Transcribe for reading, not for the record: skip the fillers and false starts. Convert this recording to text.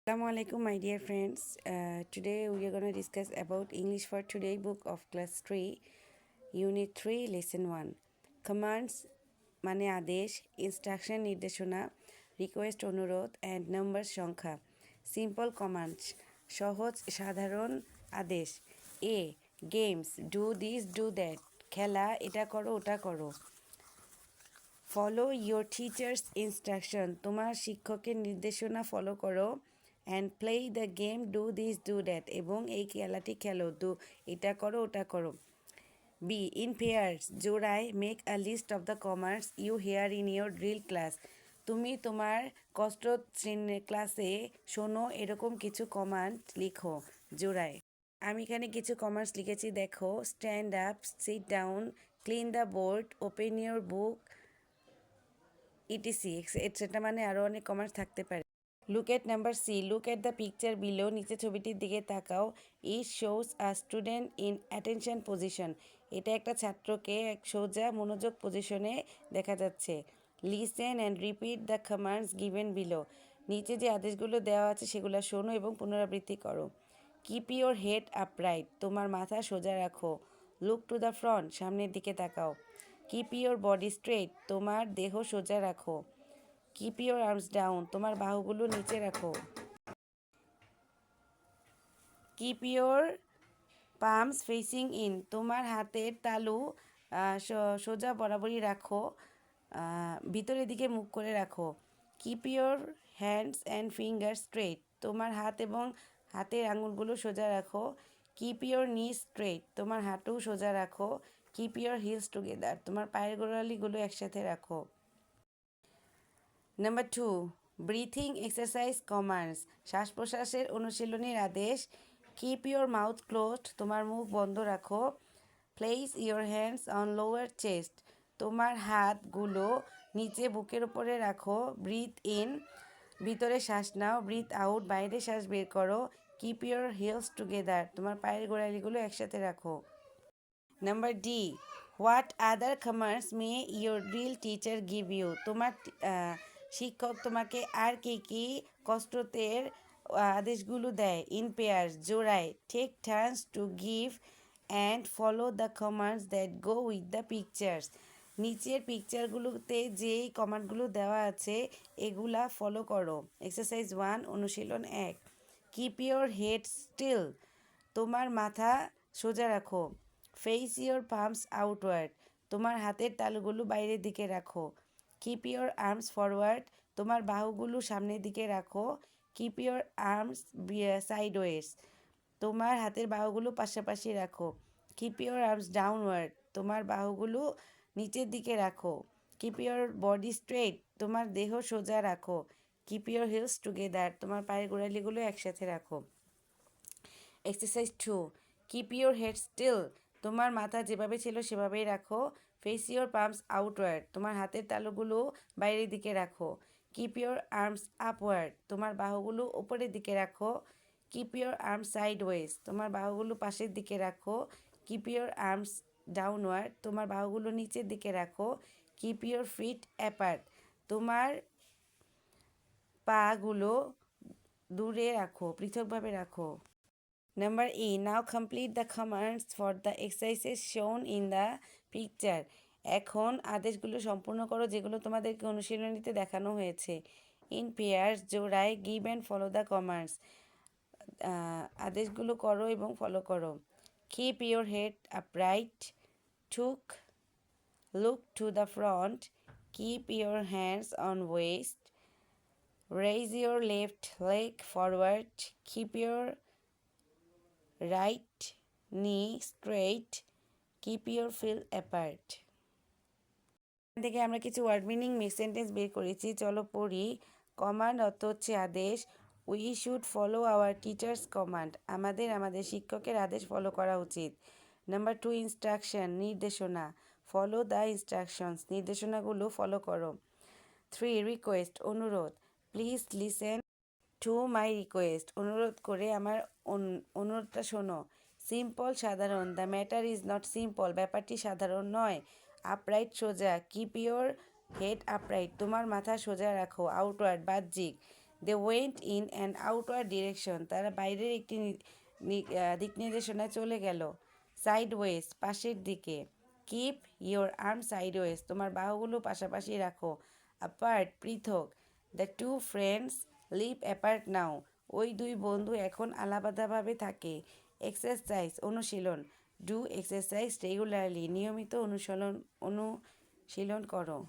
Assalamu alaikum, my dear friends. Today we are going to discuss about English for Today book of class 3, unit 3, lesson 1. Commands মানে আদেশ, instruction নির্দেশনা, request অনুরোধ and number সংখ্যা। Simple commands সহজ সাধারণ আদেশ। A games do this do that, খেলা এটা করো ওটা করো। ফলো ইয়োর টিচার্স ইনস্ট্রাকশন, তোমার শিক্ষকের নির্দেশনা ফলো করো। And play the game do this do that, এবং এই খেলাটি খেলো, এটা করো ওটা করো। বি ইন পেয়ার্স জোড়ায় make a list of the commands you hear in your drill class, তুমি তোমার কসরত শ্রেণীর ক্লাসে শোনো এরকম কিছু কমান্ড লিখো জোড়ায়। আমি এখানে কিছু কমান্ডস লিখেছি, দেখো। Stand up, sit down, clean the board, open your book, E T C etcetera, মানে আরও অনেক কমান্ডস থাকতে পারে। Look at number C, look at the picture below, নিচে ছবিটির দিকে তাকাও। It shows a student in attention position, এটা একটা ছাত্রকে এক সোজা মনোযোগ পজিশনে দেখা যাচ্ছে। Listen and repeat the commands given below, নিচে যে আদেশগুলো দেওয়া আছে সেগুলো শোনো এবং পুনরাবৃত্তি করো। কিপ ইয়োর হেড আপরাইট, তোমার মাথা সোজা রাখো। লুক টু দ্য ফ্রন্ট, সামনের দিকে তাকাও। কিপ ইয়োর বডি স্ট্রেট, তোমার দেহ সোজা রাখো। কিপ ইয়োর আর্মস ডাউন, তোমার বাহুগুলো নিচে রাখো। Keep your palms facing in, তোমার হাতের তালু সোজা বরাবরই রাখো, ভিতরের দিকে মুখ করে রাখো। Keep your hands and finger straight, তোমার হাত এবং হাতের আঙুলগুলো সোজা রাখো। কিপ ইয়োর নি স্ট্রেট, তোমার হাঁটু সোজা রাখো। কিপ ইয়োর হিলস টুগেদার, তোমার পায়ের গোড়ালিগুলো একসাথে রাখো। নাম্বার 2, ব্রিথিং এক্সারসাইজ কমান্ডস, শ্বাস প্রশ্বাসের অনুশীলনীর আদেশ। কিপ ইয়োর মাউথ ক্লোজড, তোমার মুখ বন্ধ রাখো। Place your hands on lower chest, তোমার হাতগুলো নিচে বুকের উপরে রাখো। ব্রিথ ইন, ভিতরে শ্বাস নাও। ব্রিথ আউট, বাইরে শ্বাস বের করো। কিপ ইয়োর হিলস টুগেদার, তোমার পায়ের গোড়ালিগুলো একসাথে রাখো। Number D, what other commands may your drill teacher give you, তোমার শিক্ষক তোমাকে আর কি কসরতের আদেশগুলো দেয়। ইন পেয়ার্স জোড়ায়, take turns to give and follow the commands that go with the pictures, নিচের পিকচারগুলোতে যেই কমান্ডগুলো দেওয়া আছে এগুলা ফলো করো। এক্সারসাইজ 1, অনুশীলন 1। কিপ ইয়োর হেড স্টিল, তোমার মাথা সোজা রাখো। ফেস ইয়োর পাম্পস আউটওয়ার্ড, তোমার হাতের তালুগুলো বাইরের দিকে রাখো। কিপ ইয়োর আর্মস ফরওয়ার্ড, তোমার বাহুগুলো সামনের দিকে রাখো। কিপ ইয়োর আর্মস সাইডওয়েজ, তোমার হাতের বাহুগুলো পাশাপাশি রাখো। কিপ ইয়োর আর্মস ডাউনওয়ার্ড, তোমার বাহুগুলো নিচের দিকে রাখো। কিপ ইয়োর বডি স্ট্রেট, তোমার দেহ সোজা রাখো। কিপ ইয়োর হিলস টুগেদার, তোমার পায়ের গোড়ালিগুলো একসাথে রাখো। Exercise 2, keep your head still, তোমার মাথা যেভাবে ছিল সেভাবেই রাখো। ফেস ইয়োর পাম্পস আউটওয়ার্ড, তোমার হাতের তালুগুলো বাইরের দিকে রাখো। কিপ ইয়োর আর্মস আপওয়ার্ড, তোমার বাহুগুলো উপরের দিকে রাখো। কিপ ইয়োর আর্মস সাইডওয়েজ, তোমার বাহুগুলো পাশের দিকে রাখো। কিপ ইয়োর আর্মস ডাউনওয়ার্ড, তোমার বাহুগুলো নিচের দিকে রাখো। কিপ ইয়োর ফিট অ্যাপার্ট, তোমার পাগুলো দূরে রাখো, পৃথকভাবে রাখো। Number E. Now complete the commands for the exercises shown in the picture. এখন আদেশগুলো সম্পূর্ণ করো যেগুলো তোমাদেরকে অনুশীলনীতে দেখানো হয়েছে। ইন পেয়ার্স জোড়ায়, give and follow the commands, আদেশগুলো করো এবং ফলো করো। Keep your head upright, tuck, look to the front, keep your hands on waist, raise your left leg forward, keep your right knee straight, keep your feet apart. এখান থেকে আমরা কিছু word meaning sentence বের করেছি, চলো পড়ি। Command অর্থ হচ্ছে আদেশ। We should follow our teachers command, আমাদের শিক্ষকের আদেশ ফলো করা উচিত। নাম্বার 2, ইনস্ট্রাকশন নির্দেশনা, ফলো দ্য ইনস্ট্রাকশনস, নির্দেশনাগুলো ফলো করো। 3, রিকোয়েস্ট অনুরোধ, please listen to my request, অনুরোধ করে আমার অনুরোধটা শোনো। সিম্পল সাধারণ, the matter is not simple, ব্যাপারটি সাধারণ নয়। আপরাইট সোজা, কিপ ইয়োর হেড আপরাইট, তোমার মাথা সোজা রাখো। আউটওয়ার্ড বাহ্যিক, they went in and outward direction, তারা বাইরের একটি দিক নির্দেশনায় চলে গেল। সাইডওয়েজ, পাশের দিকে। কিপ ইয়োর আর্ম সাইডওয়েজ, তোমার বাহুগুলো পাশাপাশি রাখো। অ্যাপার্ট, পৃথক। The two friends live apart now, ওই দুই বন্ধু এখন আলাদাভাবে থাকে। এক্সারসাইজ, অনুশীলন। ডু এক্সারসাইজ রেগুলারলি, নিয়মিত অনুশীলন করো।